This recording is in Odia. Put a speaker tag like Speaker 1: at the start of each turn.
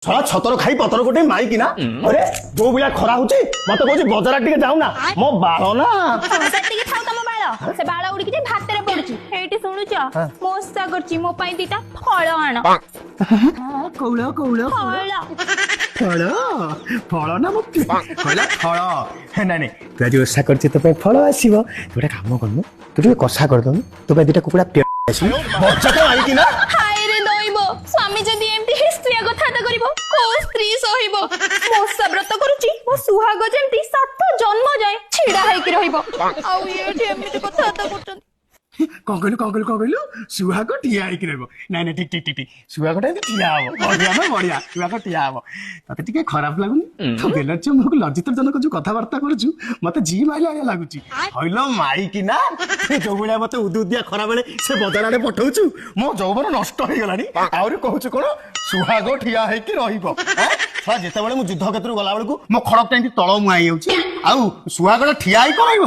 Speaker 1: ଛଳା ଛତର ଖାଇ ପତର ଗୋଟେ ମାଇକି ନା ଅରେ ଯୋଉ ଭଳିଆ ଖରା ହଉଛି ମତେ କହୁଛି ବଜାର ଟିକେ ଯାଉନା ମୋ ବାଳ ନା
Speaker 2: ସେତିକି ଥାଉ ତମ ବାଳ ସେ ବାଳ ଉଡିକି ଯେ ଭାତରେ ପଡୁଛି ଏଇଠି ଶୁଣୁଛ ମଶା କରୁଛି ମୋ ପାଇଁ ଦିଟା ଫଳ ଆଣ
Speaker 1: କଉଳ କଉଳ
Speaker 2: ଫଳ
Speaker 1: ଫଳ ଫଳ ନା ମୋ କହିଲା ଫଳ ନାଇଁ ନାଇଁ ତୁ ଆଜି ଓଷା କରିଛି ତୋ ପାଇଁ ଫଳ ଆସିବ ତୁ ଗୋଟେ କାମ କରୁନୁ ତୁ ଟିକେ କଷା କରିଦଉନୁ ତୋ ପାଇଁ ଦିଟା କୁକୁଡ଼ା ଆସିବ ବଚା ମାଇକି ନା
Speaker 2: ହାଇରେ ଦଇବ ସ୍ୱାମୀ ଯଦି ଏମିତି ହିଷ୍ଟ୍ରିଆ କଥାବାର୍ତ୍ତା କରିବ କୋଉ ସ୍ତ୍ରୀ ସହିବ ମଶା ବ୍ରତ କରୁଛି ମୋ ସୁହାଗ ଯେମିତି 7 ଜନ୍ମ ଯାଏ ଛିଡା ହେଇକି ରହିବ ଆଉ ଏଠି ଏମିତି କଥାବାର୍ତ୍ତା କରୁଛନ୍ତି
Speaker 1: କଣ କହିଲୁ ସୁହାଗ ଠିଆ ହେଇକି ରହିବ ନାଇଁ ନାଇଁ ଠିକ ସୁହାଗଟା ଏମିତି ଠିଆ ହବ ବଢିଆ ନା ବଢିଆ ସୁହାଗ ଠିଆ ହବ ତତେ ଟିକେ ଖରାପ ଲାଗୁନି ତୁ ବେଲଜ୍ୟ ମୁହଁକୁ ଲଜ୍ଜିତ ଜନକ ଯୋଉ କଥାବାର୍ତ୍ତା କରୁଛୁ ମତେ ଜି ମାଇଲା ଭଳିଆ ଲାଗୁଛି ହଇଲ ମାଇକି ନା ଯୋଉ ଭଳିଆ ମତେ ଉଦୁଦିଆ ଖରା ବେଳେ ସେ ବଜାର ଆଡେ ପଠଉଛୁ ମୋ ଯୌବନ ନଷ୍ଟ ହେଇଗଲାଣି ଆହୁରି କହୁଛୁ କଣ ସୁହାଗ ଠିଆ ହେଇକି ରହିବ ଯେତେବେଳେ ମୁଁ ଯୁଦ୍ଧ କ୍ଷେତ୍ରକୁ ଗଲା ବେଳକୁ ମୋ ଖଡକଟା ଏମିତି ତଳ ମୁହାଁ ହେଇଯାଉଛି ଆଉ ସୁହାଗଟା ଠିଆ ହେଇକି ରହିବ